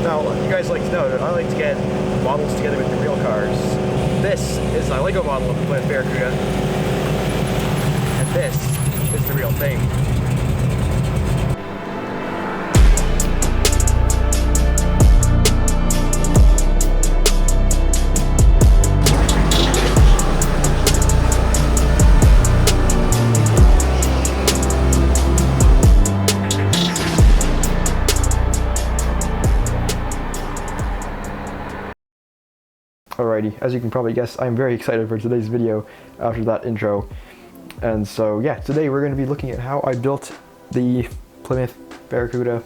Now, you guys like to know that I like to get models together with the real cars. This is a Lego model of the Plymouth Barracuda, and this is the real thing. Alrighty, as you can probably guess, I'm very excited for today's video after that intro. And so yeah, today we're going to be looking at how I built the Plymouth Barracuda,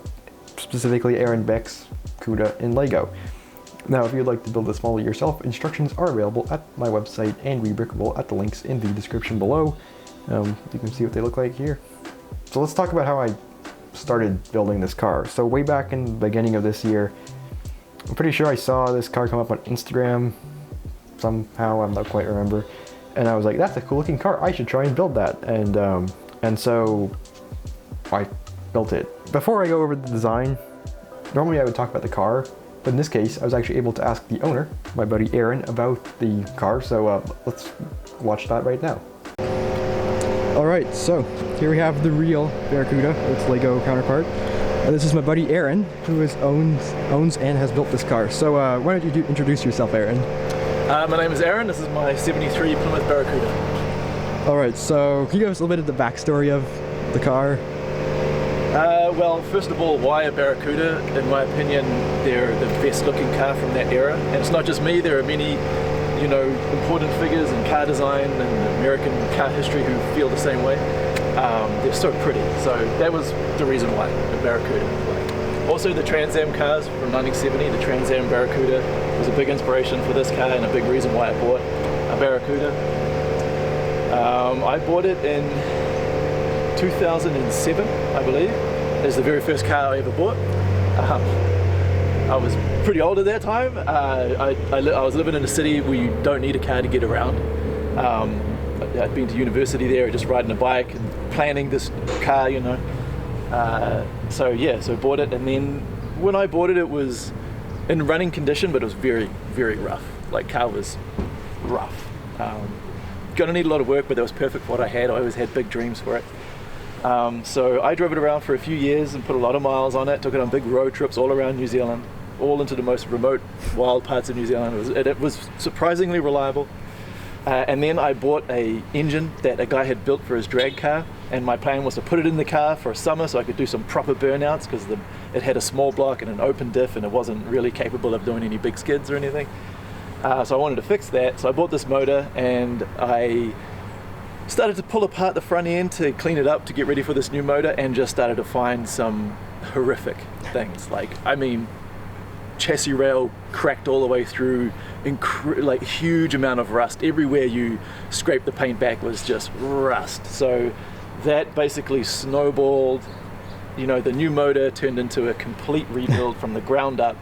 specifically Aaron Beck's Cuda in Lego. Now if you'd like to build this model yourself, instructions are available at my website and Rebrickable at the links in the description below. You can see what they look like here. So let's talk about how I started building this car. So way back in the beginning of this year, I'm pretty sure I saw this car come up on Instagram somehow, I don't quite remember, and I was like, that's a cool looking car, I should try and build that, and so I built it. Before I go over the design, normally I would talk about the car, but in this case I was actually able to ask the owner, my buddy Aaron, about the car, so let's watch that right now. Alright, so here we have the real Barracuda, its Lego counterpart. This is my buddy Aaron, who owns and has built this car. So why don't you introduce yourself, Aaron? My name is Aaron. This is my 73 Plymouth Barracuda. Alright, so can you give us a little bit of the backstory of the car? Well, first of all, why a Barracuda? In my opinion, they're the best looking car from that era. And it's not just me, there are many, you know, important figures in car design and American car history who feel the same way. They're so pretty, so that was the reason why the Barracuda. Also the Trans Am cars from 1970, the Trans Am Barracuda was a big inspiration for this car and a big reason why I bought a Barracuda. I bought it in 2007, I believe. It was the very first car I ever bought. I was pretty old at that time. I was living in a city where you don't need a car to get around. I'd been to university there, just riding a bike and planning this car, you know. So yeah, so bought it, and then when I bought it, it was in running condition, but it was very, very rough. Like, car was rough. Gonna need a lot of work, but that was perfect for what I had. I always had big dreams for it. So I drove it around for a few years and put a lot of miles on it, took it on big road trips all around New Zealand, all into the most remote, wild parts of New Zealand. It was surprisingly reliable. And then I bought an engine that a guy had built for his drag car, and my plan was to put it in the car for a summer so I could do some proper burnouts, because it had a small block and an open diff and it wasn't really capable of doing any big skids or anything. So I wanted to fix that, so I bought this motor and I started to pull apart the front end to clean it up to get ready for this new motor, and just started to find some horrific things. Like, I mean, chassis rail cracked all the way through, like huge amount of rust. Everywhere you scrape the paint back was just rust. So that basically snowballed. You know, the new motor turned into a complete rebuild from the ground up.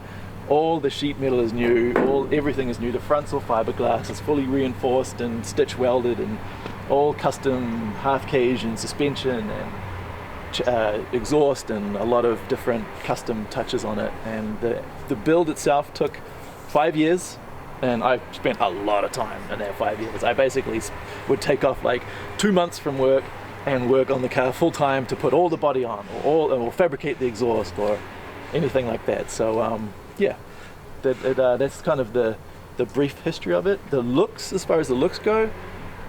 All the sheet metal is new, everything is new. The front's all fiberglass, it's fully reinforced and stitch welded, and all custom half cage and suspension and exhaust and a lot of different custom touches on it. And the build itself took 5 years, and I spent a lot of time in that 5 years. I basically would take off like 2 months from work and work on the car full time to put all the body on, or fabricate the exhaust or anything like that. So yeah, that's kind of the brief history of it. The looks, as far as the looks go,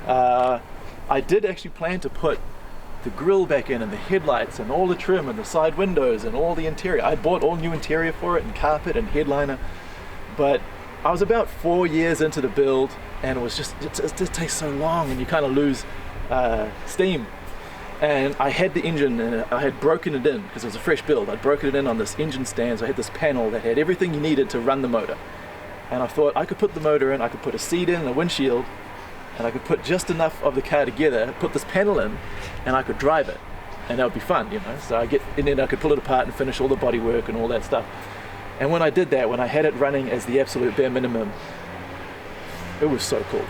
I did actually plan to put the grille back in and the headlights and all the trim and the side windows and all the interior. I bought all new interior for it, and carpet and headliner, but I was about 4 years into the build, and it just takes so long, and you kind of lose steam. And I had the engine, and I had broken it in because it was a fresh build. I'd broken it in on this engine stand, so I had this panel that had everything you needed to run the motor. And I thought I could put the motor in, I could put a seat in, a windshield, and I could put just enough of the car together, put this panel in, and I could drive it, and that would be fun, you know. So and then I could pull it apart and finish all the body work and all that stuff. And when I did that, when I had it running as the absolute bare minimum, it was so cool.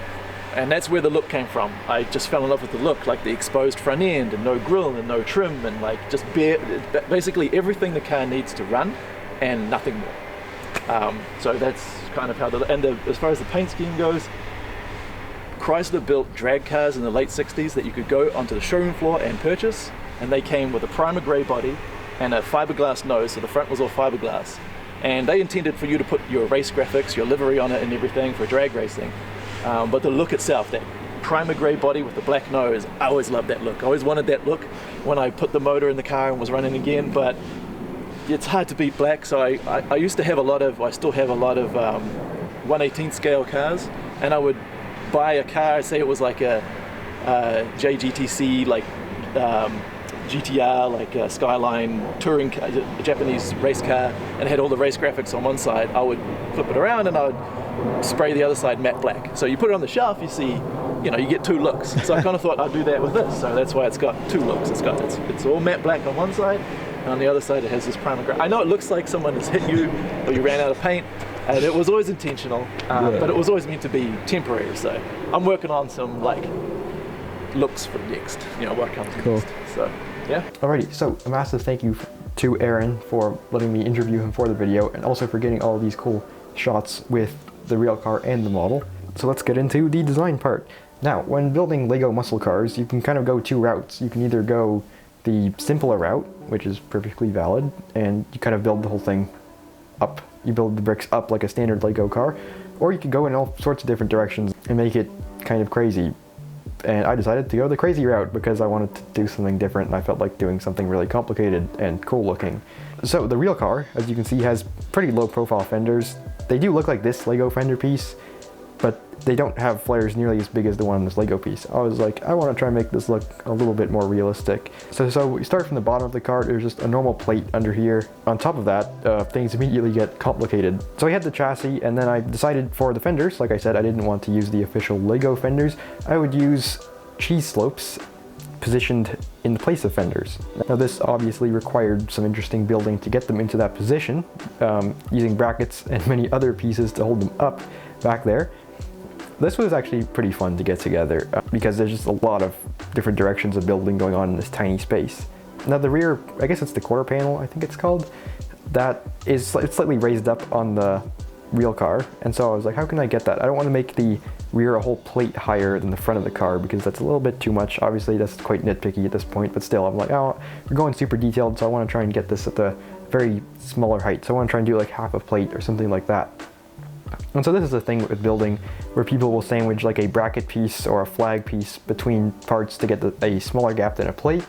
And that's where the look came from. I just fell in love with the look, like the exposed front end and no grille and no trim, and like just basically everything the car needs to run and nothing more. So that's kind of how as far as the paint scheme goes, Chrysler built drag cars in the late 60s that you could go onto the showroom floor and purchase, and they came with a primer grey body and a fiberglass nose, so the front was all fiberglass. And they intended for you to put your race graphics, your livery on it and everything for drag racing. But the look itself, that primer grey body with the black nose, I always loved that look. I always wanted that look when I put the motor in the car and was running again, but it's hard to beat black. So I used to have I still have a lot of 1/18 scale cars, and I would buy a car, say it was like a JGTC, like GTR, like a Skyline touring car, a Japanese race car, and it had all the race graphics on one side. I would flip it around and I would spray the other side matte black. So you put it on the shelf, you see, you get two looks. So I kind of thought I'd do that with this. So that's why it's got two looks. It's all matte black on one side, and on the other side it has this primer gray. I know it looks like someone has hit you or you ran out of paint, and it was always intentional, but it was always meant to be temporary. So I'm working on some looks for next, what comes next. So yeah. Alrighty, so a massive thank you to Aaron for letting me interview him for the video, and also for getting all of these cool shots with the real car and the model. So let's get into the design part. Now, when building Lego muscle cars, you can kind of go two routes. You can either go the simpler route, which is perfectly valid, and you kind of build the whole thing up. You build the bricks up like a standard Lego car, or you could go in all sorts of different directions and make it kind of crazy. And I decided to go the crazy route because I wanted to do something different, and I felt like doing something really complicated and cool looking. So the real car, as you can see, has pretty low profile fenders. They do look like this Lego fender piece, but they don't have flares nearly as big as the one on this Lego piece. I was like, I want to try and make this look a little bit more realistic. So we start from the bottom of the car. There's just a normal plate under here. On top of that, things immediately get complicated. So I had the chassis, and then I decided for the fenders, like I said, I didn't want to use the official Lego fenders. I would use cheese slopes positioned in the place of fenders. Now this obviously required some interesting building to get them into that position, using brackets and many other pieces to hold them up back there. This was actually pretty fun to get together because there's just a lot of different directions of building going on in this tiny space. Now the rear, I guess it's the quarter panel, I think it's called, it's slightly raised up on the real car, and so I was like, how can I get that? I don't want to make the rear a whole plate higher than the front of the car because that's a little bit too much. Obviously that's quite nitpicky at this point, but still I'm like, oh, we're going super detailed, so I want to try and get this at the very smaller height. So I want to try and do like half a plate or something like that. And so this is the thing with building, where people will sandwich like a bracket piece or a flag piece between parts to get a smaller gap than a plate,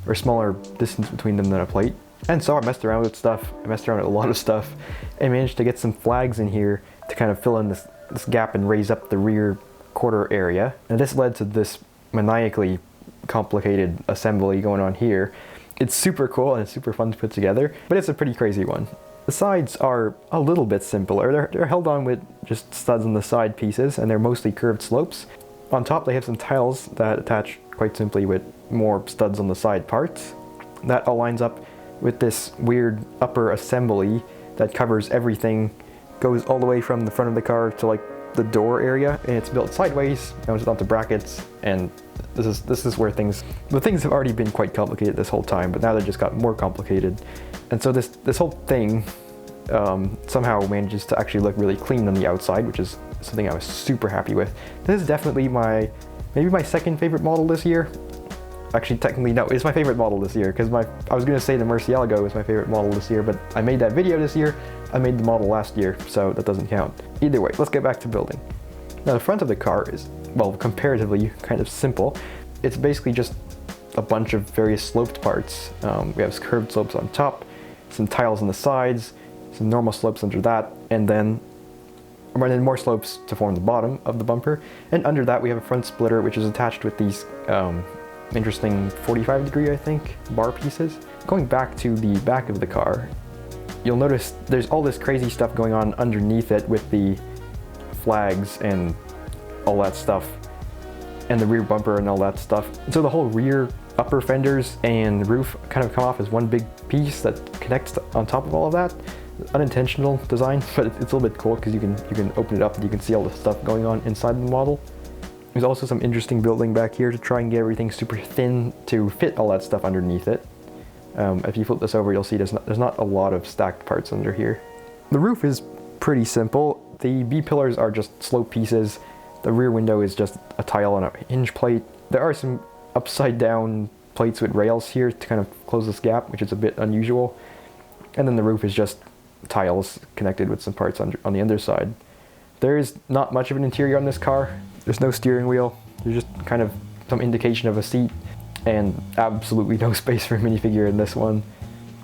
or smaller distance between them than a plate. And so I messed around with stuff, I messed around with a lot of stuff, and managed to get some flags in here to kind of fill in this gap and raise up the rear quarter area. And this led to this maniacally complicated assembly going on here. It's super cool and it's super fun to put together, but it's a pretty crazy one. The sides are a little bit simpler. They're held on with just studs on the side pieces, and they're mostly curved slopes. On top they have some tiles that attach quite simply with more studs on the side parts. That all lines up with this weird upper assembly that covers everything, goes all the way from the front of the car to like the door area, and it's built sideways, goes onto brackets, and this is where things have already been quite complicated this whole time, but now they just got more complicated. And so this whole thing somehow manages to actually look really clean on the outside, which is something I was super happy with. This is definitely maybe my second favorite model this year. Actually, technically no, it's my favorite model this year, because I was gonna say the Murcielago was my favorite model this year, but I made that video this year, I made the model last year, so that doesn't count. Either way, let's get back to building. Now the front of the car is, well, comparatively kind of simple. It's basically just a bunch of various sloped parts. We have curved slopes on top, some tiles on the sides, some normal slopes under that, and then more slopes to form the bottom of the bumper. And under that we have a front splitter, which is attached with these interesting 45-degree, I think, bar pieces. Going back to the back of the car, you'll notice there's all this crazy stuff going on underneath it with the flags and all that stuff, and the rear bumper and all that stuff. So the whole rear upper fenders and roof kind of come off as one big piece that connects on top of all of that. Unintentional design, but it's a little bit cool because you can open it up and you can see all the stuff going on inside the model. There's also some interesting building back here to try and get everything super thin to fit all that stuff underneath it. If you flip this over, you'll see there's not a lot of stacked parts under here. The roof is pretty simple. The B-pillars are just slope pieces. The rear window is just a tile and a hinge plate. There are some upside down plates with rails here to kind of close this gap, which is a bit unusual. And then the roof is just tiles connected with some parts on the underside. There is not much of an interior on this car. There's no steering wheel. There's just kind of some indication of a seat and absolutely no space for a minifigure in this one.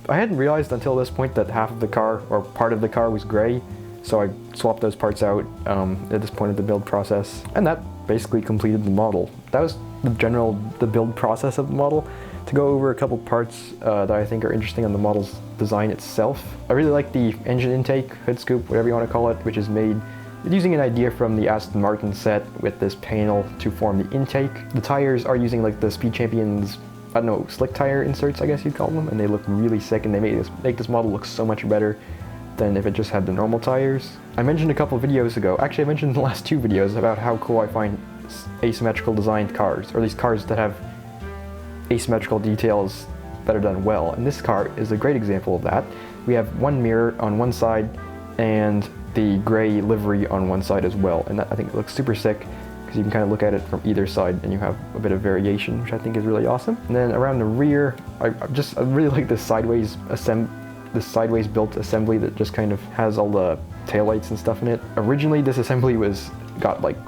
I hadn't realized until this point that half of the car, or part of the car, was gray, so I swapped those parts out at this point of the build process. And that basically completed the model. That was the build process of the model. To go over a couple parts that I think are interesting on the model's design itself. I really like the engine intake, hood scoop, whatever you want to call it, which is made using an idea from the Aston Martin set with this panel to form the intake. The tires are using like the Speed Champion's, I don't know, slick tire inserts, I guess you'd call them, and they look really sick, and they make this model look so much better than if it just had the normal tires. I mentioned a couple videos ago, actually I mentioned in the last 2 videos about how cool I find asymmetrical designed cars, or these cars that have asymmetrical details that are done well, and this car is a great example of that. We have one mirror on one side and the gray livery on one side as well, and that, I think, looks super sick because you can kind of look at it from either side and you have a bit of variation, which I think is really awesome. And then around the rear, I really like this sideways built assembly that just kind of has all the taillights and stuff in it. Originally this assembly got like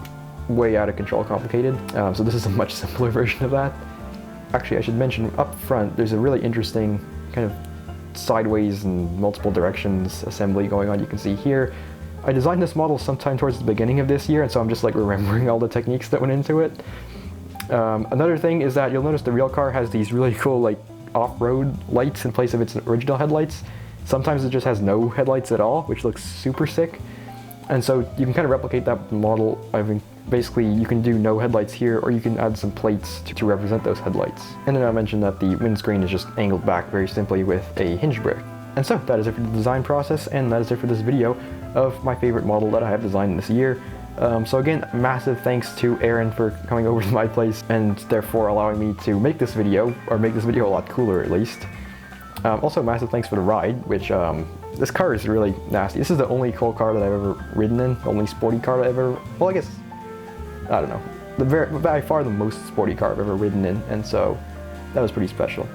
way out of control complicated, so this is a much simpler version of that. Actually, I should mention up front, there's a really interesting kind of sideways and multiple directions assembly going on. You can see here. I designed this model sometime towards the beginning of this year, and so I'm just like remembering all the techniques that went into it. Another thing is that you'll notice the real car has these really cool like off-road lights in place of its original headlights. Sometimes it just has no headlights at all, which looks super sick. And so you can kind of replicate that with the model. I mean, basically you can do no headlights here, or you can add some plates to represent those headlights. And then I mentioned that the windscreen is just angled back very simply with a hinge brick. And so that is it for the design process, and that is it for this video of my favorite model that I have designed this year. So again, massive thanks to Aaron for coming over to my place and therefore allowing me to make this video, or make this video a lot cooler at least. Also massive thanks for the ride, which this car is really nasty. This is the only cool car that I've ever ridden in, the only sporty car that I've ever, well I guess, I don't know, by far the most sporty car I've ever ridden in, and so that was pretty special.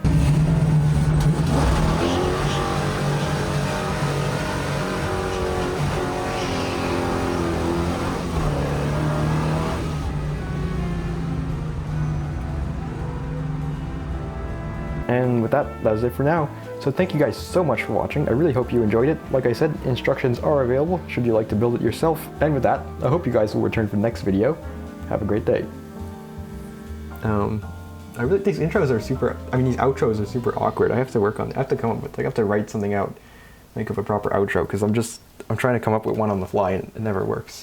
And with that is it for now. So thank you guys so much for watching. I really hope you enjoyed it. Like I said, instructions are available should you like to build it yourself. And with that, I hope you guys will return for the next video. Have a great day. These intros are super, these outros are super awkward. I have to work on it. I have to come up with, I have to write something out, make up a proper outro, because I'm trying to come up with one on the fly and it never works.